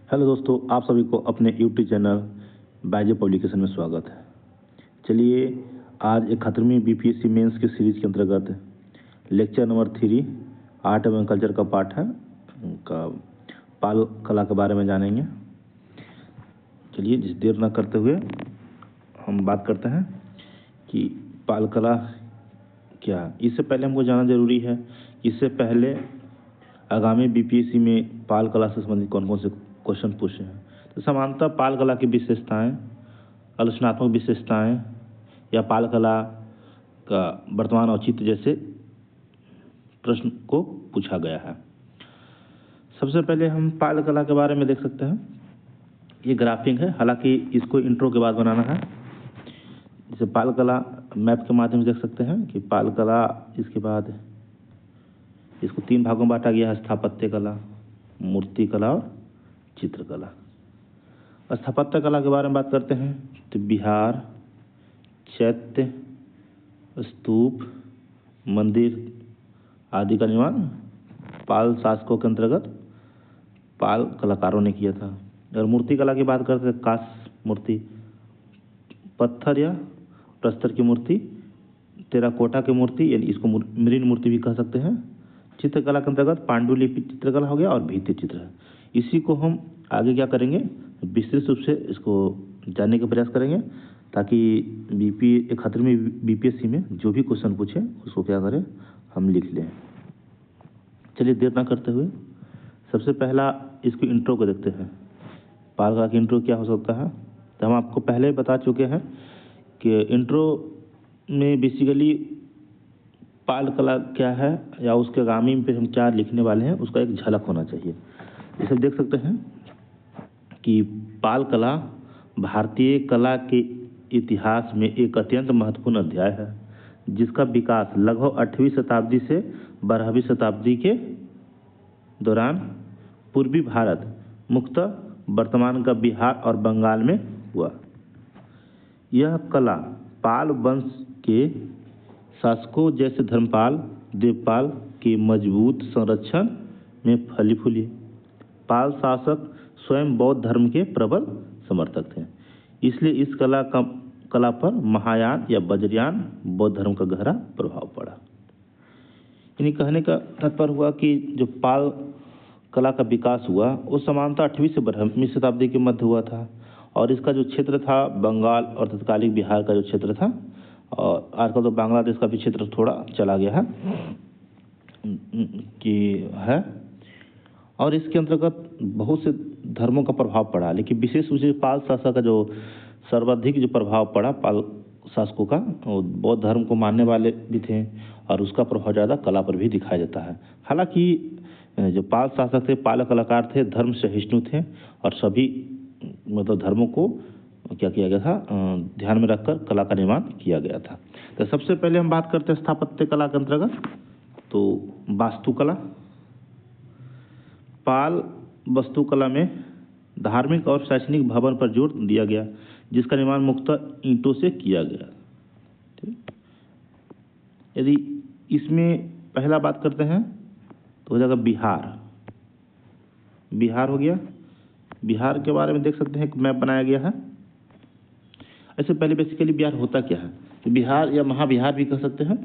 Hello दोस्तों, आप सभी को अपने यूट्यूब चैनल बायजे पब्लिकेशन में स्वागत है। चलिए आज 71वीं बीपीएससी मेंस की सीरीज के अंतर्गत लेक्चर नंबर 3 आर्ट एवं कल्चर का पाठ है का पाल कला के बारे में जानेंगे। चलिए जिस देर न करते हुए हम बात करते हैं कि पाल कला क्या है। इससे पहले हमको जानना जरूरी है, इससे पहले आगामी बीपीएससी में पाल कला से संबंधित कौन कौन से क्वेश्चन पूछे हैं। तो सामान्यतः पाल कला की विशेषताएं, आलोचनात्मक विशेषताएं या पाल कला का वर्तमान औचित्य जैसे प्रश्न को पूछा गया है। सबसे पहले हम पाल कला के बारे में देख सकते हैं। ये ग्राफिंग है, हालांकि इसको इंट्रो के बाद बनाना है। जैसे पाल कला मैप के माध्यम से देख सकते हैं कि पाल कला, इसके बाद इसको 3 भागों में बांटा गया है: स्थापत्य कला, मूर्ति कला और चित्रकला। स्थापत्य कला के बारे में बात करते हैं तो विहार, चैत्य, स्तूप, मंदिर आदि का निर्माण पाल शासकों के अंतर्गत पाल कलाकारों ने किया था। और मूर्ति कला की बात करते हैं, कांस्य मूर्ति, पत्थर या प्रस्तर की मूर्ति, टेराकोटा की मूर्ति, यानी इसको मृण मूर्ति भी कह सकते हैं। चित्रकला के अंतर्गत पांडुलिपि चित्रकला हो गया और भित्ति चित्र है। इसी को हम आगे क्या करेंगे, विस्तृत रूप से इसको जानने का प्रयास करेंगे, ताकि 71वीं बीपीएससी में जो भी क्वेश्चन पूछे उसको क्या करें, हम लिख लें। चलिए देर ना करते हुए सबसे पहला इसको इंट्रो को देखते हैं। पाल कला की इंट्रो क्या हो सकता है, तो हम आपको पहले ही बता चुके हैं कि इंट्रो में बेसिकली पाल कला क्या है या उसके आगामी पे हम क्या लिखने वाले हैं उसका एक झलक होना चाहिए। इसे देख सकते हैं कि पाल कला भारतीय कला के इतिहास में एक अत्यंत महत्वपूर्ण अध्याय है, जिसका विकास लगभग 8वीं शताब्दी से 12वीं शताब्दी के दौरान पूर्वी भारत, मुख्यतः वर्तमान का बिहार और बंगाल में हुआ। यह कला पाल वंश के शासकों जैसे धर्मपाल, देवपाल के मजबूत संरक्षण में फली फूली। पाल शासक स्वयं बौद्ध धर्म के प्रबल समर्थक थे, इसलिए इस कला पर महायान या वज्रयान बौद्ध धर्म का गहरा प्रभाव पड़ा। यानी कहने का तात्पर्य हुआ कि जो पाल कला का विकास हुआ वो सामान्यतः 8वीं से 12वीं शताब्दी के मध्य हुआ था, और इसका जो क्षेत्र था बंगाल और तत्कालीन बिहार का जो क्षेत्र था, और आजकल तो बांग्लादेश का भी क्षेत्र थोड़ा चला गया है और इसके अंतर्गत बहुत से धर्मों का प्रभाव पड़ा। लेकिन विशेष रूप से पाल शासक का जो सर्वाधिक जो प्रभाव पड़ा पाल शासकों का, वो बौद्ध धर्म को मानने वाले भी थे और उसका प्रभाव ज़्यादा कला पर भी दिखाई देता है। हालांकि जो पाल शासक थे, पाल कलाकार थे, धर्म सहिष्णु थे और सभी मतलब धर्मों को क्या किया गया था, ध्यान में रखकर कला का निर्माण किया गया था। तो सबसे पहले हम बात करते हैं स्थापत्य कला के अंतर्गत, तो वास्तुकला। पाल वास्तुकला में धार्मिक और शैक्षणिक भवन पर जोर दिया गया, जिसका निर्माण मुख्यतः ईंटों से किया गया। यदि इसमें पहला बात करते हैं तो हो जाएगा बिहार। बिहार हो गया। बिहार के बारे में देख सकते हैं एक मैप बनाया गया है। ऐसे पहले बेसिकली बिहार होता क्या है, तो बिहार या महाबिहार भी कह सकते हैं।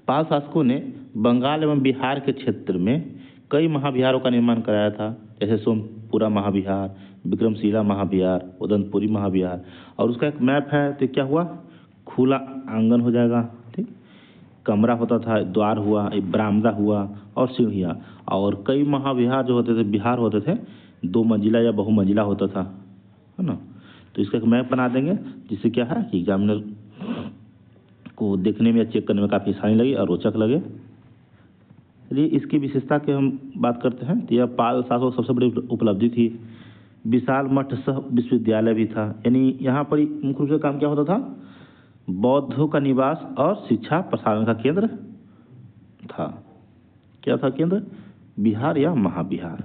पाल शासकों ने बंगाल एवं बिहार के क्षेत्र में कई महाबिहारों का निर्माण कराया था, जैसे सोमपुरा महाबिहार, विक्रमशिला महाबिहार, उदंतपुरी महाबिहार। और उसका एक मैप है, तो क्या हुआ, खुला आंगन हो जाएगा, ठीक, कमरा होता था, द्वार हुआ, एक बरामदा हुआ और सीढ़ियाँ। और कई महाविहार जो होते थे, बिहार होते थे, 2 मंजिला या बहुमंजिला होता था, है ना। तो इसका एक मैप बना देंगे, जिससे क्या है कि एग्जामिनर को देखने में या चेक करने में काफ़ी आसानी लगे और रोचक लगे। चलिए इसकी विशेषता की हम बात करते हैं। तो यह पाल शासकों की सबसे बड़ी उपलब्धि थी। विशाल मठ सह विश्वविद्यालय भी था, यानी यहाँ पर मुख्य रूप से काम क्या होता था, बौद्धों का निवास और शिक्षा प्रसारण का केंद्र था। क्या था केंद्र, बिहार या महाबिहार।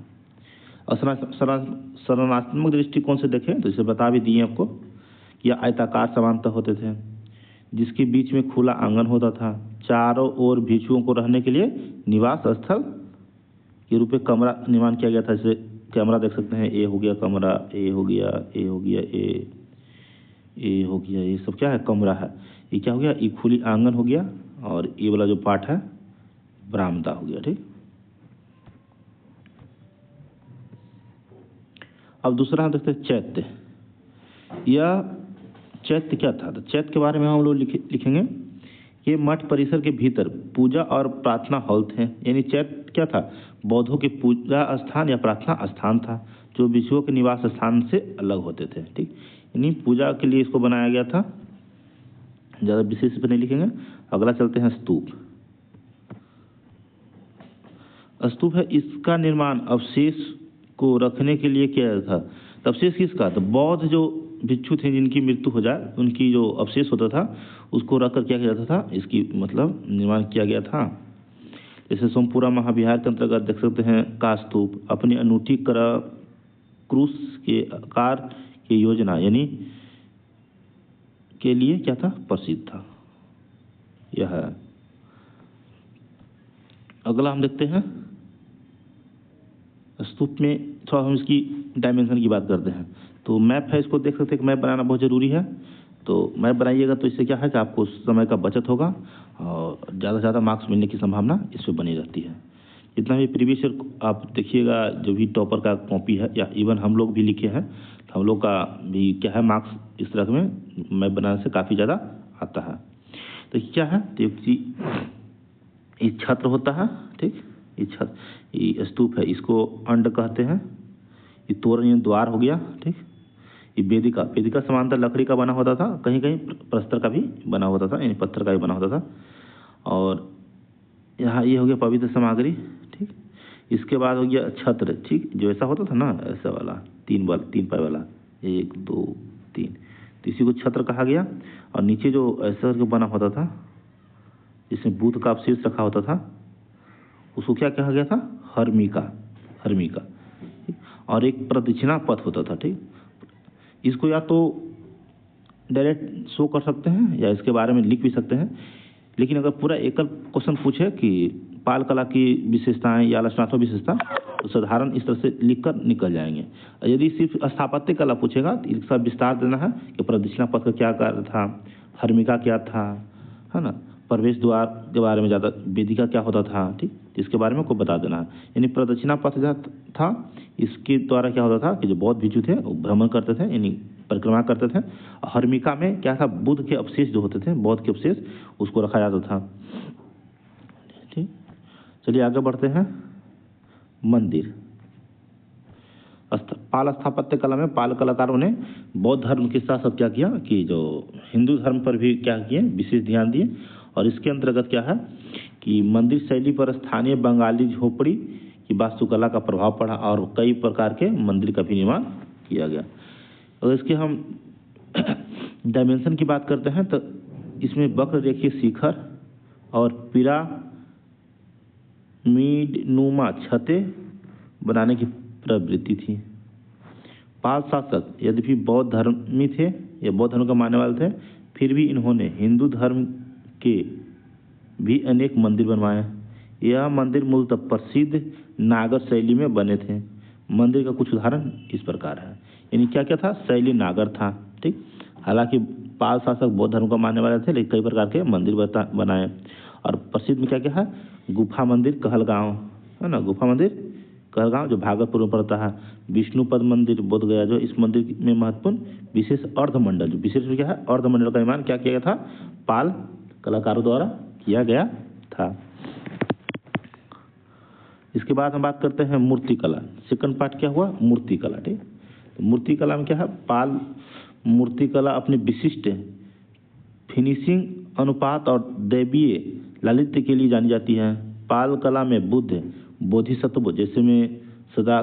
और संरचनात्मक दृष्टिकोण से देखें तो इसे बता भी दिए आपको कि आयताकार समानता होते थे, जिसके बीच में खुला आंगन होता था। चारों ओर भिक्षुओं को रहने के लिए निवास स्थल के रूप में कमरा निर्माण किया गया था, जैसे कैमरा देख सकते हैं, ए हो गया कमरा, ए हो गया, ए हो गया, ए हो गया, ये सब क्या है, कमरा है। ये क्या हो गया, ये खुली आंगन हो गया, और ये वाला जो पार्ट है बरामदा हो गया। ठीक, अब दूसरा हम देखते हैं चैत्य। यह चैत्य क्या था, तो चैत्य के बारे में हम लोग लिखेंगे, ये मठ परिसर के भीतर पूजा और प्रार्थना हॉल थे। यानी चैत्य क्या था, बौद्धों के पूजा स्थान या प्रार्थना स्थान था, जो भिक्षुओं के निवास स्थान से अलग होते थे। ठीक, यानी पूजा के लिए इसको बनाया गया था, ज़्यादा विशेष पर नहीं लिखेंगे। अगला चलते हैं स्तूप। स्तूप है, इसका निर्माण अवशेष को रखने के लिए किया गया था। अवशेष किसका, तो बौद्ध जो भिक्षु थे जिनकी मृत्यु हो जाए, उनकी जो अवशेष होता था उसको रखकर क्या किया जाता था, इसकी मतलब निर्माण किया गया था। जैसे सोमपुरा महाविहार के अंतर्गत देख सकते हैं का स्तूप अपनी अनूठी क्रूस के आकार की योजना यानी के लिए क्या था, प्रसिद्ध था। यह है। अगला हम देखते हैं स्तूप में, थोड़ा हम इसकी डायमेंशन की बात करते हैं। तो मैप है, इसको देख सकते हैं कि मैप बनाना बहुत ज़रूरी है। तो मैप बनाइएगा तो इससे क्या है कि आपको समय का बचत होगा और ज़्यादा से ज़्यादा मार्क्स मिलने की संभावना इस पर बनी रहती है। जितना भी प्रीवियस ईयर आप देखिएगा, जो भी टॉपर का कॉपी है या इवन हम लोग भी लिखे हैं, तो हम लोग का भी क्या है, मार्क्स इस तरह में मैप बनाने से काफ़ी ज़्यादा आता है। तो क्या है, तो ये छत्र होता है। ठीक, ये छत्र, ये स्तूप है, इसको अंड कहते हैं। ये तोरण यानी द्वार हो गया। ठीक, ये वेदिका, वेदिका समांतर लकड़ी का बना होता था, कहीं कहीं प्रस्तर का भी बना होता था, यानी पत्थर का भी बना होता था। और यहाँ ये हो गया पवित्र सामग्री। ठीक, इसके बाद हो गया छत्र। ठीक, जो ऐसा होता था ना, ऐसा वाला तीन पैर वाला, 1 2 3, तो इसी को छत्र कहा गया। और नीचे जो ऐसा बना होता था जिसमें बुद्ध का अवशेष रखा होता था, उसको क्या कहा गया था, हर्मिका। और एक प्रदक्षिणा पथ होता था। ठीक, इसको या तो डायरेक्ट शो कर सकते हैं या इसके बारे में लिख भी सकते हैं, लेकिन अगर पूरा एकल क्वेश्चन पूछे कि पाल कला की विशेषताएं या आलोचनात्मक विशेषता, तो साधारण इस तरह से लिखकर निकल जाएंगे। यदि सिर्फ स्थापत्य कला पूछेगा तो इसका विस्तार देना है कि प्रदक्षिणा पथ का क्या कार्य था, हर्मिका क्या था, है ना, प्रवेश द्वार के बारे में ज़्यादा, वेदिका क्या होता था। ठीक, इसके बारे में को बता देना है। यानी प्रदक्षिणा पथ था, इसके द्वारा क्या होता था कि जो बौद्ध भिक्षु थे वो भ्रमण करते थे, यानी परिक्रमा करते थे। हर्मिका में क्या था, बुद्ध के अवशेष जो होते थे, बौद्ध के अवशेष, उसको रखा जाता था। ठीक, चलिए आगे बढ़ते हैं। मंदिर। पाल स्थापत्य कला में पाल कलाकारों ने बौद्ध धर्म के साथ साथ क्या किया कि जो हिंदू धर्म पर भी क्या किए, विशेष ध्यान दिए। और इसके अंतर्गत क्या है कि मंदिर शैली पर स्थानीय बंगाली झोपड़ी की वास्तुकला का प्रभाव पड़ा और कई प्रकार के मंदिर का भी निर्माण किया गया। और इसके हम डायमेंशन की बात करते हैं तो इसमें वक्र रेखीय शिखर और पिरामिडनुमा छतें बनाने की प्रवृत्ति थी। पाल शासक यद्यपि बौद्ध धर्मी थे या बौद्ध धर्म का मानने वाले थे, फिर भी इन्होंने हिंदू धर्म के भी अनेक मंदिर बनवाए। यह मंदिर मूलतः प्रसिद्ध नागर शैली में बने थे। मंदिर का कुछ उदाहरण इस प्रकार है, यानी क्या क्या था, शैली नागर था। ठीक, हालांकि पाल शासक बौद्ध धर्म का मानने वाले थे, लेकिन कई प्रकार के मंदिर बनाए। और प्रसिद्ध में क्या क्या है, गुफा मंदिर कहलगांव, है ना, गुफा मंदिर कहलगांव जो भागलपुर में पड़ता है। विष्णुपद मंदिर बोध गया, जो इस मंदिर में महत्वपूर्ण विशेष अर्धमंडल, जो विशेष क्या है, अर्धमंडल का निर्माण क्या किया गया था, पाल कलाकारों द्वारा किया गया था। इसके बाद हम बात करते हैं मूर्तिकला। सेकंड पार्ट क्या हुआ, मूर्तिकला। ठीक, तो मूर्तिकला में क्या है, पाल मूर्तिकला अपने विशिष्ट फिनिशिंग अनुपात और दैवीय लालित्य के लिए जानी जाती है। पाल कला में बुद्ध, बोधिसत्व जैसे में सदा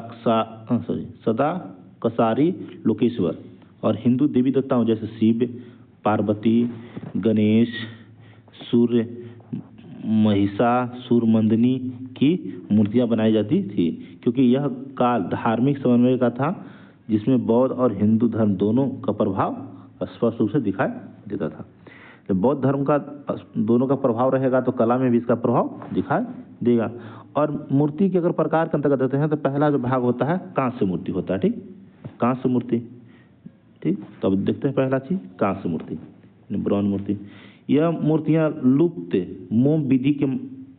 कसारी लोकेश्वर और हिंदू देवी देवताओं जैसे शिव, पार्वती, गणेश, सूर्य, महिषासुर मर्दिनी की मूर्तियां बनाई जाती थी, क्योंकि यह काल धार्मिक समन्वय का था जिसमें बौद्ध और हिंदू धर्म दोनों का प्रभाव स्पष्ट रूप से दिखाई देता था। जब बौद्ध धर्म का दोनों का प्रभाव रहेगा तो कला में भी इसका प्रभाव दिखाई देगा। और मूर्ति के अगर प्रकार के अंतर्गत देते हैं तो पहला जो भाग होता है कांस्य मूर्ति होता है, ठीक, कांस्य मूर्ति, ठीक। तो अब देखते हैं पहला चीज कांस्य मूर्ति, ब्रॉन्ज मूर्ति। यह मूर्तियां लुप्त मोम विधि के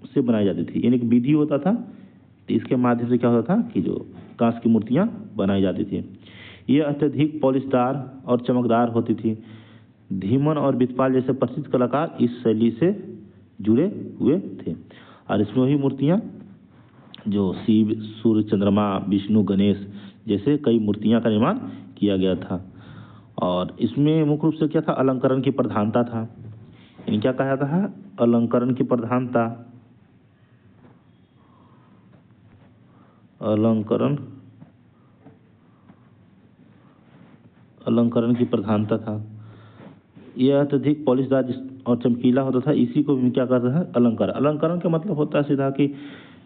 से बनाई जाती थी, यानी कि विधि होता था, तो इसके माध्यम से क्या होता था कि जो कांस्य की मूर्तियां बनाई जाती थी। यह अत्यधिक पॉलिशदार और चमकदार होती थी। धीमन और बितपाल जैसे प्रसिद्ध कलाकार इस शैली से जुड़े हुए थे। और इसमें वही मूर्तियां जो शिव, सूर्य, चंद्रमा, विष्णु, गणेश जैसे कई मूर्तियां का निर्माण किया गया था। और इसमें मुख्य रूप से क्या था, अलंकरण की प्रधानता था, यानी क्या कहा जाता है, अलंकरण की प्रधानता, अलंकरण की प्रधानता था। यह अत्यधिक पॉलिशदार और चमकीला होता था, इसी को भी क्या कहते हैं, अलंकरण। अलंकरण का मतलब होता है सीधा कि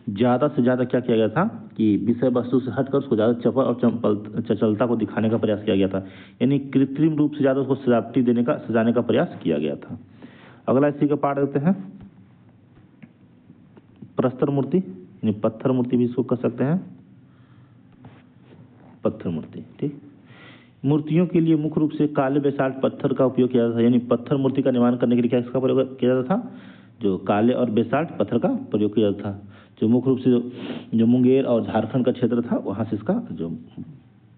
ज़्यादा से ज़्यादा क्या किया गया था कि विषय वस्तु से हटकर उसको ज़्यादा चपल और चंचलता को दिखाने का प्रयास किया गया था, यानी कृत्रिम रूप से ज़्यादा उसको सजावटी सजाने का प्रयास किया गया था। अगला इसी का पाठ देते हैं प्रस्तर मूर्ति, यानी पत्थर मूर्ति भी इसको कह सकते हैं, पत्थर मूर्ति, ठीक। मूर्तियों के लिए मुख्य रूप से काले बेसाल्ट पत्थर का उपयोग किया जाता था, यानी पत्थर मूर्ति का निर्माण करने के लिए क्या इसका प्रयोग किया जाता था, जो काले और बेसाल्ट पत्थर का प्रयोग किया जाता था। जो मुख्य रूप से जो मुंगेर और झारखंड का क्षेत्र था वहाँ से इसका जो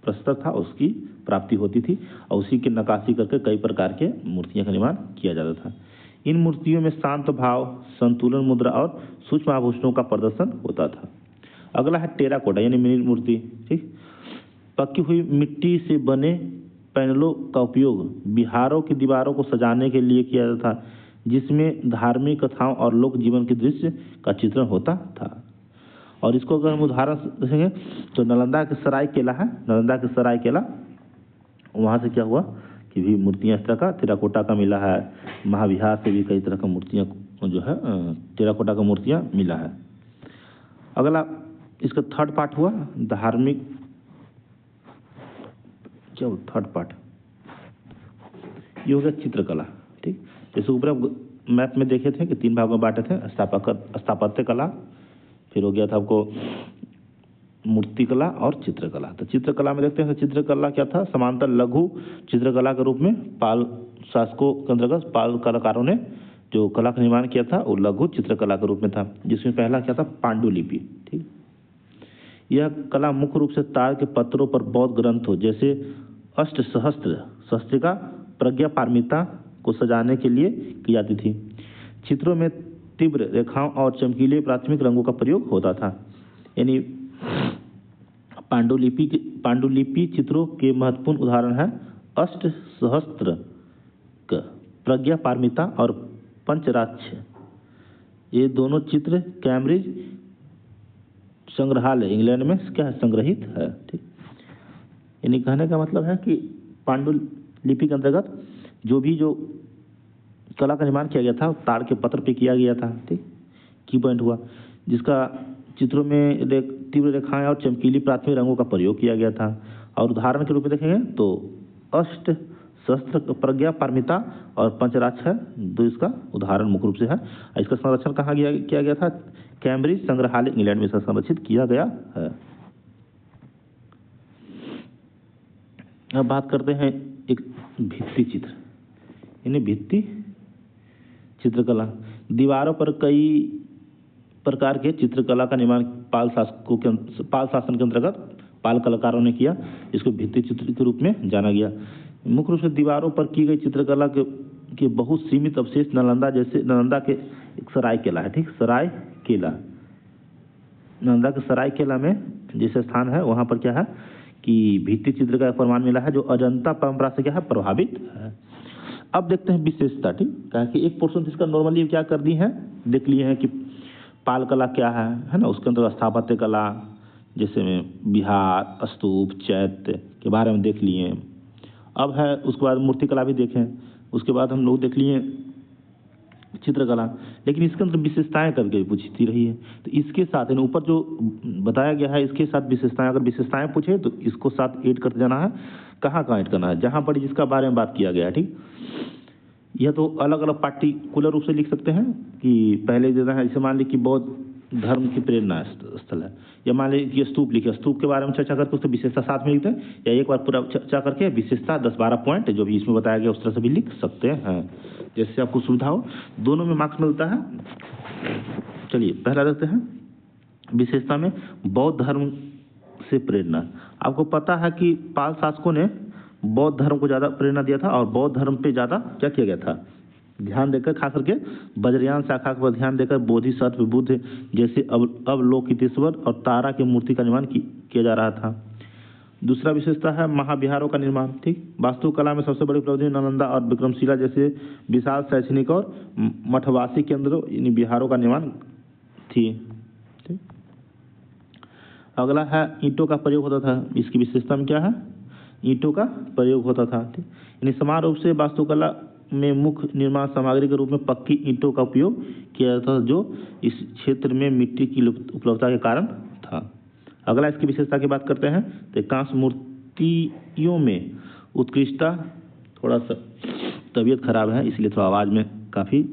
प्रस्तर था उसकी प्राप्ति होती थी, और उसी की नक्काशी करके कई प्रकार के मूर्तियों का निर्माण किया जाता था। इन मूर्तियों में शांत भाव, संतुलन मुद्रा और सूक्ष्म आभूषणों का प्रदर्शन होता था। अगला है टेराकोटा, यानी मिनी मूर्ति, ठीक। पकी हुई मिट्टी से बने पैनलों का उपयोग बिहारों की दीवारों को सजाने के लिए किया जाता था, जिसमें धार्मिक कथाओं और लोक जीवन के दृश्य का चित्रण होता था। और इसको अगर हम उदाहरण देखेंगे तो नालंदा के सराय केला है, नालंदा के सराय केला, वहाँ से क्या हुआ कि भी मूर्तियाँ इस तरह का टेराकोटा का मिला है। महाविहार से भी कई तरह का मूर्तियाँ जो है टेराकोटा का मूर्तियाँ मिला है। अगला इसका थर्ड पार्ट हुआ धार्मिक, क्या थर्ड पार्ट ये हो गया चित्रकला, ठीक। जैसे ऊपर मैप में देखे थे कि 3 भागों में बांटे थे, स्थापत्य कला, फिर हो गया था आपको मूर्तिकला और चित्रकला। तो चित्रकला में देखते हैं चित्रकला क्या था, समांतर लघु चित्रकला के रूप में पाल शासकों के अंतर्गत पाल कलाकारों ने जो कला का निर्माण किया था वो लघु चित्रकला के रूप में था, जिसमें पहला क्या था पांडुलिपि, ठीक। यह कला मुख्य रूप से तार के पत्रों पर बौद्ध ग्रंथों जैसे अष्ट सहस्त्र शस्त्रिका प्रज्ञा पारमिता को सजाने के लिए की जाती थी। चित्रों में तीव्र रेखाओं और चमकीले प्राथमिक रंगों का प्रयोग होता था, यानी पांडुलिपि चित्रों के महत्वपूर्ण उदाहरण है अष्ट सहस्त्र प्रज्ञा पारमिता और पंचराक्ष। ये दोनों चित्र कैम्ब्रिज संग्रहालय इंग्लैंड में क्या है संग्रहित है, ठीक। यानी कहने का मतलब है कि पांडुलिपि के अंतर्गत जो कला का निर्माण किया गया था ताड़ के पत्र पे किया गया था, ठीक। की पॉइंट हुआ जिसका चित्रों में तीव्र रेखाएं और चमकीली प्राथमिक रंगों का प्रयोग किया गया था। और उदाहरण के रूप में देखेंगे तो अष्ट शस्त्र प्रज्ञा पारमिता और पंचराक्ष है, दो इसका उदाहरण मुख्य रूप से है। इसका संरक्षण कहाँ किया गया था, कैम्ब्रिज संग्रहालय इंग्लैंड में इसका संरक्षित किया गया है। अब बात करते हैं एक भित्ति चित्र, यानी भित्ति चित्रकला। दीवारों पर कई प्रकार के चित्रकला का निर्माण पाल शासन के अंतर्गत पाल कलाकारों ने किया, इसको भित्ति चित्र के रूप में जाना गया। मुख्य रूप से दीवारों पर की गई चित्रकला के बहुत सीमित अवशेष नालंदा के एक सराय केला है, ठीक। सराय केला, नालंदा के सराय केला में जैसे स्थान है वहाँ पर क्या है कि भित्ति चित्र का प्रमाण मिला है जो अजंता परंपरा से क्या है प्रभावित है। अब देखते हैं विशेषता, ठीक। कहा कि एक पोर्शन इसका नॉर्मली क्या कर दी है, देख लिए हैं कि पाल कला क्या है ना, उसके अंदर स्थापत्य कला जैसे में बिहार, स्तूप, चैत्य के बारे में देख लिए। अब है उसके बाद मूर्ति कला भी देखें, उसके बाद हम लोग देख लिए चित्रकला, लेकिन इसके अंदर विशेषताएं कभी पूछती रही है। तो इसके साथ ऊपर जो बताया गया है इसके साथ विशेषताएं, अगर विशेषताएं पूछे तो इसको साथ ऐड करते जाना है। कहाँ ऐड करना है, जहाँ पर जिसका बारे में बात किया गया है, ठीक। यह तो अलग अलग पार्टिकुलर रूप से लिख सकते हैं कि पहले देना है, जैसे मान ली कि बौद्ध धर्म की प्रेरणा स्थल है। या मान लीजिए कि स्तूप लिखे, स्तूप के बारे में चर्चा करके उसकी विशेषता साथ में लिखते हैं, या एक बार पूरा चर्चा करके विशेषता 10-12 पॉइंट जो भी इसमें बताया गया उस तरह से भी लिख सकते हैं, जैसे आपको सुविधा हो। दोनों में मार्क्स मिलता है। चलिए पहला देखते हैं, विशेषता में बौद्ध धर्म से प्रेरणा। आपको पता है कि पाल शासकों ने बौद्ध धर्म को ज़्यादा प्रेरणा दिया था और बौद्ध धर्म पे ज़्यादा क्या किया गया था, ध्यान देकर, खास करके वज्रयान शाखा पर ध्यान देकर बोधिसत्व, बुद्ध जैसे अवलोकितेश्वर और तारा की मूर्ति का निर्माण किया जा रहा था। दूसरा विशेषता है महाविहारों का निर्माण। ठीक, वास्तुकला में सबसे बड़ी उपलब्धि नालंदा और विक्रमशिला जैसे विशाल शैक्षणिक और मठवासी केंद्रों इन विहारों का निर्माण थी। ठीक, अगला है ईंटों का प्रयोग होता था। इसकी विशेषता में क्या है, ईंटों का प्रयोग होता था। ठीक, यानी समान रूप से वास्तुकला में मुख्य निर्माण सामग्री के रूप में पक्की ईंटों का उपयोग किया जाता था, जो इस क्षेत्र में मिट्टी की उपलब्धता के कारण था। अगला इसकी विशेषता की बात करते हैं तो कांस्य मूर्तियों में उत्कृष्टता, थोड़ा सा तबीयत खराब है इसलिए थोड़ा आवाज़ में काफ़ी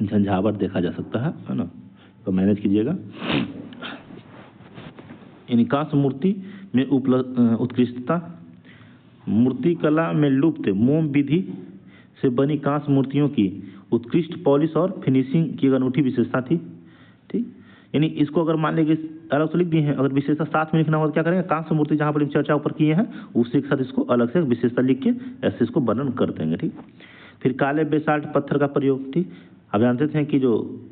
झंझावट देखा जा सकता है ना, तो मैनेज कीजिएगा। यानी कांस्य मूर्ति में उत्कृष्टता, मूर्ति कला में लुप्त मोम विधि से बनी कांस्य मूर्तियों की उत्कृष्ट पॉलिश और फिनिशिंग की अनूठी विशेषता थी। ठीक, यानी इसको अगर मान लीजिए अलग से लिख दिए हैं, अगर विशेषता साथ में लिखना हो तो क्या करेंगे, कांस्य मूर्ति जहाँ पर चर्चा ऊपर किए हैं उसी के साथ इसको अलग से विशेषता लिख के ऐसे इसको वर्णन कर देंगे। ठीक, फिर काले बेसाल्ट पत्थर का प्रयोग। ठीक, आप जानते थे कि जो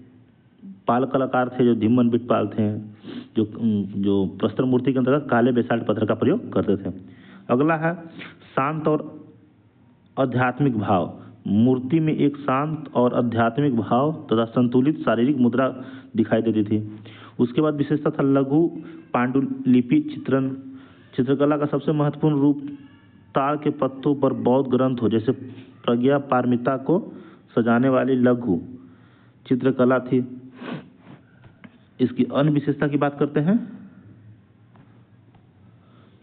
पाल कलाकार थे, जो धिम्मन बिटपाल थे, जो प्रस्तर मूर्ति के अंतर्गत काले बेसाल्ट पत्थर का प्रयोग करते थे। अगला है शांत और आध्यात्मिक भाव। मूर्ति में एक शांत और आध्यात्मिक भाव तथा संतुलित शारीरिक मुद्रा दिखाई देती थी। उसके बाद विशेषता था लघु पांडुलिपि चित्रण। चित्रकला का सबसे महत्वपूर्ण रूप ताड़ के पत्तों पर बौद्ध ग्रंथ हो जैसे प्रज्ञा पारमिता को सजाने वाली लघु चित्रकला थी। इसकी अन्य विशेषता की बात करते हैं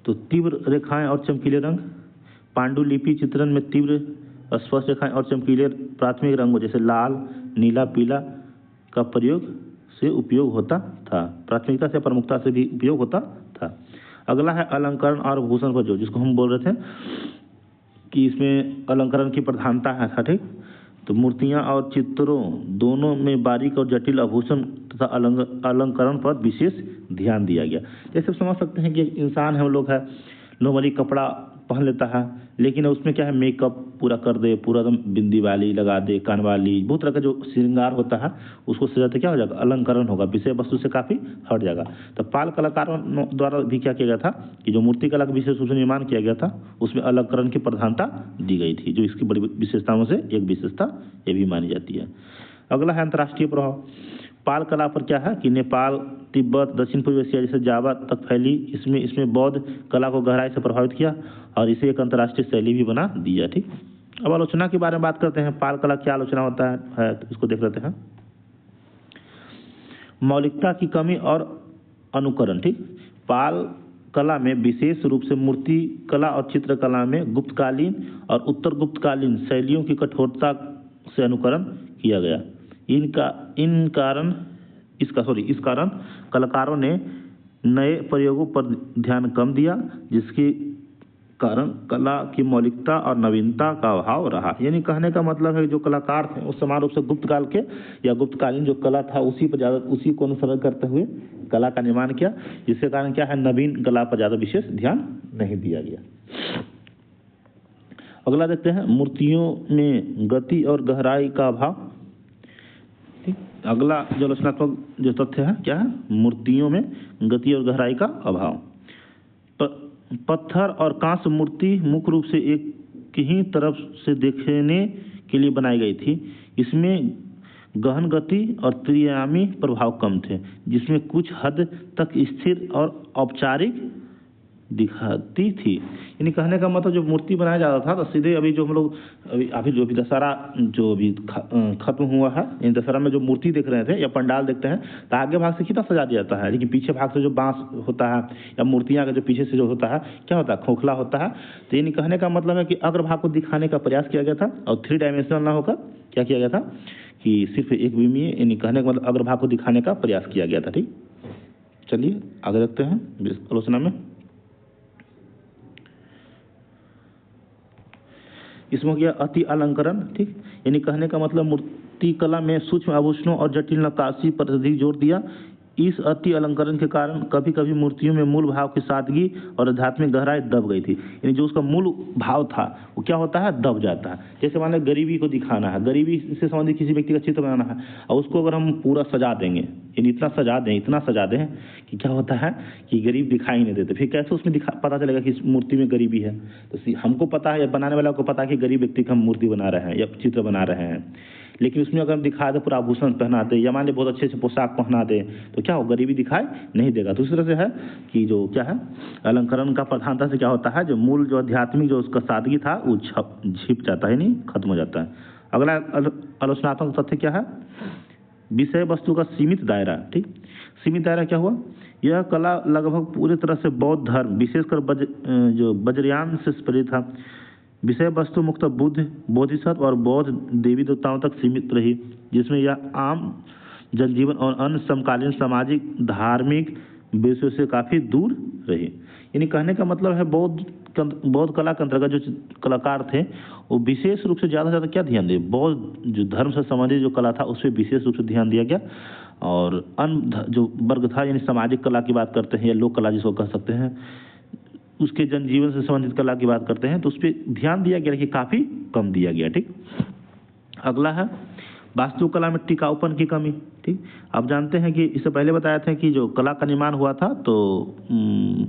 तो तीव्र रेखाएं और चमकीले रंग। पांडुलिपि चित्रण में तीव्र स्पष्ट रेखाएं और चमकीले प्राथमिक रंगों जैसे लाल, नीला, पीला का उपयोग होता था। प्राथमिकता से प्रमुखता से भी उपयोग होता था। अगला है अलंकरण और भूषण पर जोर, जिसको हम बोल रहे थे कि इसमें अलंकरण की प्रधानता है। ठीक, तो मूर्तियां और चित्रों दोनों में बारीक और जटिल आभूषण तथा अलंकरण पर विशेष ध्यान दिया गया। जैसे आप समझ सकते हैं कि इंसान हम लोग है नॉर्मली कपड़ा पहन लेता है, लेकिन उसमें क्या है मेकअप पूरा कर दे, पूरा एकदम बिंदी वाली लगा दे, कान वाली, बहुत तरह का जो श्रृंगार होता है उसको सजाते क्या हो जाएगा, अलंकरण होगा, विषय वस्तु से काफ़ी हट जाएगा। तो पाल कलाकारों द्वारा भी क्या किया गया था कि जो मूर्ति कला का विशेष रूप से निर्माण किया गया था उसमें अलंकरण की प्रधानता दी गई थी, जो इसकी बड़ी विशेषताओं से एक विशेषता ये भी मानी जाती है। अगला है अंतर्राष्ट्रीय प्रभाव। पाल कला पर क्या है कि नेपाल, तिब्बत, दक्षिण पूर्व एशिया जैसे जावा तक फैली। इसमें बौद्ध कला को गहराई से प्रभावित किया और इसे एक अंतर्राष्ट्रीय शैली भी बना दिया। ठीक, अब आलोचना के बारे में बात करते हैं। पाल कला क्या आलोचना होता है तो इसको देख लेते हैं। मौलिकता की कमी और अनुकरण। ठीक, पाल कला में विशेष रूप से मूर्ति कला और चित्रकला में गुप्तकालीन और उत्तर गुप्तकालीन शैलियों की कठोरता से अनुकरण किया गया। इस कारण कलाकारों ने नए प्रयोगों पर ध्यान कम दिया, जिसके कारण कला की मौलिकता और नवीनता का अभाव रहा। यानी कहने का मतलब है जो कलाकार थे उस समान रूप से गुप्त काल के या गुप्तकालीन जो कला था उसी को अनुसरण करते हुए कला का निर्माण किया, जिसके कारण क्या है नवीन कला पर ज़्यादा विशेष ध्यान नहीं दिया गया। अगला देखते हैं मूर्तियों में गति और गहराई का अभाव। अगला जो आलोचनात्मक जो तथ्य है क्या है, मूर्तियों में गति और गहराई का अभाव। पत्थर और कांस्य मूर्ति मुख्य रूप से एक ही तरफ से देखने के लिए बनाई गई थी। इसमें गहन गति और त्रिआयामी प्रभाव कम थे, जिसमें कुछ हद तक स्थिर और औपचारिक दिखाती थी। यानी कहने का मतलब जो मूर्ति बनाया जाता था तो सीधे अभी जो हम लोग अभी जो अभी दशहरा जो अभी खत्म हुआ है, इन दशहरा में जो मूर्ति देख रहे थे या पंडाल देखते हैं तो आगे भाग से कितना सजा दिया जाता है, लेकिन पीछे भाग से जो बांस होता है या मूर्तियाँ का जो पीछे से जो होता है क्या होता है, खोखला होता है। तो यानी कहने का मतलब है कि अग्रभाग को दिखाने का प्रयास किया गया था और 3 डायमेंशनल ना होकर क्या किया गया था कि सिर्फ एक विमीय, यानी कहने का मतलब अग्रभाग को दिखाने का प्रयास किया गया था। ठीक, चलिए आगे रखते हैं आलोचना में। इसमें हो गया अति अलंकरण। ठीक, यानी कहने का मतलब मूर्ति कला में सूक्ष्म आभूषणों और जटिल नक्काशी पर अधिक जोर दिया। इस अति अलंकरण के कारण कभी कभी मूर्तियों में मूल भाव की सादगी और आध्यात्मिक गहराई दब गई थी। यानी जो उसका मूल भाव था वो क्या होता है, दब जाता है। जैसे मान लो गरीबी को दिखाना है, गरीबी से संबंधित किसी व्यक्ति का चित्र बनाना है और उसको अगर हम पूरा सजा देंगे, यानी इतना सजा दें कि क्या होता है कि गरीब दिखाई नहीं देते, फिर कैसे उसमें पता चलेगा कि इस मूर्ति में गरीबी है। तो हमको पता है या बनाने वाला को पता है कि गरीब व्यक्ति का हम मूर्ति बना रहे हैं या चित्र बना रहे हैं, लेकिन उसमें अगर हम दिखा दे पूरा आभूषण पहना दे या मान ली बहुत अच्छे से पोशाक पहना दे तो क्या हो, गरीबी दिखाई नहीं देगा। दूसरी तरह से है कि जो क्या है अलंकरण का प्रधानता से क्या होता है, जो मूल जो आध्यात्मिक जो उसका सादगी था वो छिप जाता है, नहीं खत्म हो जाता है। अगला आलोचनात्मक तथ्य क्या है, विषय वस्तु का सीमित दायरा। ठीक, सीमित दायरा क्या हुआ, यह कला लगभग पूरी तरह से बौद्ध धर्म विशेषकर जो वज्रयान से प्रेरित था। विषय वस्तु मुक्त बुद्ध, बोधिसत्व और बौद्ध देवी देवताओं तक सीमित रही, जिसमें यह आम जनजीवन और अन्य समकालीन सामाजिक धार्मिक विषयों से काफ़ी दूर रही। यानी कहने का मतलब है बौद्ध कला के अंतर्गत जो कलाकार थे वो विशेष रूप से ज़्यादा से ज़्यादा क्या ध्यान दिए, बौद्ध जो धर्म से संबंधित जो कला था उस पर विशेष रूप से ध्यान दिया गया। और अन्य जो वर्ग था यानी सामाजिक कला की बात करते हैं या लोक कला जिसको कह सकते हैं, उसके जनजीवन से संबंधित कला की बात करते हैं तो उस पर ध्यान दिया गया कि काफ़ी कम दिया गया। ठीक, अगला है वास्तुकला में टिकाऊपन की कमी। ठीक, आप जानते हैं कि इससे पहले बताया था कि जो कला का निर्माण हुआ था तो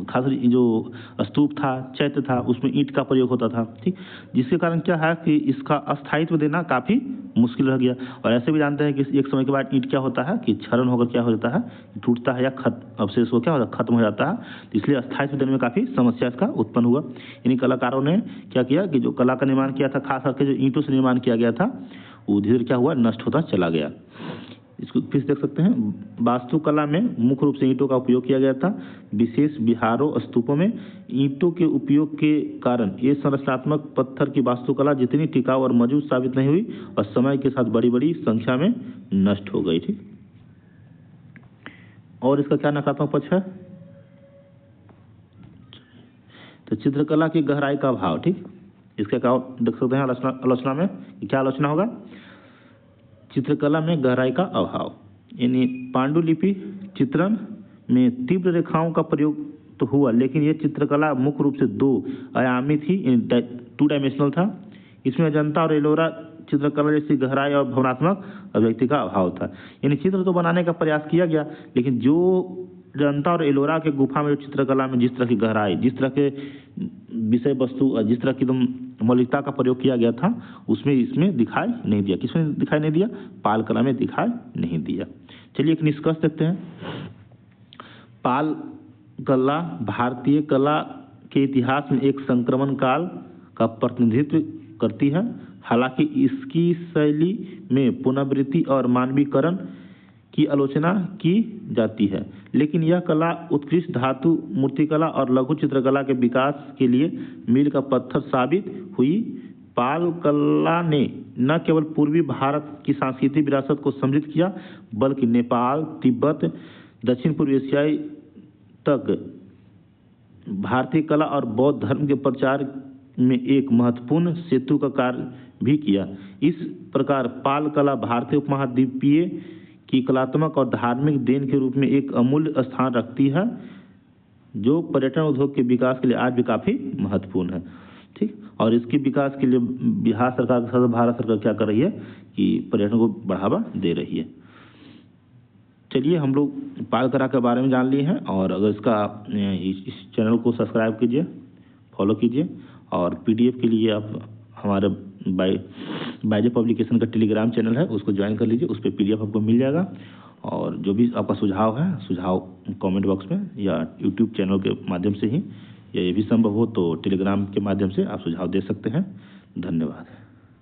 खास जो स्तूप था, चैत्य था, उसमें ईंट का प्रयोग होता था। ठीक, जिसके कारण क्या है कि इसका अस्थायित्व देना काफ़ी मुश्किल रह गया। और ऐसे भी जानते हैं कि एक समय के बाद ईंट क्या होता है कि क्षरण होकर क्या हो जाता है, टूटता है या अवशेष हो क्या होता है, खत्म हो जाता है। तो इसलिए अस्थायित्व देने में काफ़ी समस्या इसका उत्पन्न हुआ। इन्हीं कलाकारों ने क्या किया कि जो कला का निर्माण किया था, खास करके जो ईंटों से निर्माण किया गया था वो धीरे क्या हुआ, नष्ट होता चला गया। इसको फिर देख सकते हैं, वास्तुकला में मुख्य रूप से ईंटों का उपयोग किया गया था। विशेष विहारों स्तूपों में ईंटों के उपयोग के कारण ये संरचनात्मक पत्थर की वास्तुकला जितनी टिकाऊ और मजबूत साबित नहीं हुई और समय के साथ बड़ी बड़ी संख्या में नष्ट हो गई। ठीक, और इसका क्या नकारात्मक पक्ष है, तो चित्रकला की गहराई का अभाव। ठीक, इसका क्या देख सकते हैं आलोचना में, क्या आलोचना होगा, चित्रकला में गहराई का अभाव। यानी पांडुलिपि चित्रण में तीव्र रेखाओं का प्रयोग तो हुआ, लेकिन यह चित्रकला मुख्य रूप से 2 आयामी थी, 2 डायमेंशनल था। इसमें अजंता और एलोरा चित्रकला जैसी गहराई और भावनात्मक अभिव्यक्ति का अभाव था। यानी चित्र तो बनाने का प्रयास किया गया, लेकिन जो अजंता और एलोरा के गुफा में जो चित्रकला में जिस तरह की गहराई, जिस तरह के विषय वस्तु, जिस तरह की एकदम मौलिकता का प्रयोग किया गया था उसमें इसमें दिखाई नहीं दिया। किसमें दिखाई नहीं दिया, पाल कला में दिखाई नहीं दिया। चलिए एक निष्कर्ष देखते हैं। पाल कला भारतीय कला के इतिहास में एक संक्रमण काल का प्रतिनिधित्व करती है। हालांकि इसकी शैली में पुनरावृत्ति और मानवीकरण की आलोचना की जाती है, लेकिन यह कला उत्कृष्ट धातु मूर्तिकला और लघु चित्रकला के विकास के लिए मील का पत्थर साबित हुई। पाल कला ने न केवल पूर्वी भारत की सांस्कृतिक विरासत को समृद्ध किया, बल्कि नेपाल, तिब्बत, दक्षिण पूर्व एशिया तक भारतीय कला और बौद्ध धर्म के प्रचार में एक महत्वपूर्ण सेतु का कार्य भी किया। इस प्रकार पाल कला भारतीय उपमहाद्वीपीय की कलात्मक और धार्मिक देन के रूप में एक अमूल्य स्थान रखती है, जो पर्यटन उद्योग के विकास के लिए आज भी काफ़ी महत्वपूर्ण है। ठीक, और इसके विकास के लिए बिहार सरकार के साथ भारत सरकार क्या कर रही है कि पर्यटन को बढ़ावा दे रही है। चलिए हम लोग पाल कला के बारे में जान लिए हैं, और अगर इस चैनल को सब्सक्राइब कीजिए, फॉलो कीजिए, और PDF के लिए आप हमारे बायजे पब्लिकेशन का टेलीग्राम चैनल है उसको ज्वाइन कर लीजिए, उस पर PDF आपको मिल जाएगा। और जो भी आपका सुझाव है, सुझाव कमेंट बॉक्स में या YouTube चैनल के माध्यम से ही या ये भी संभव हो तो टेलीग्राम के माध्यम से आप सुझाव दे सकते हैं। धन्यवाद।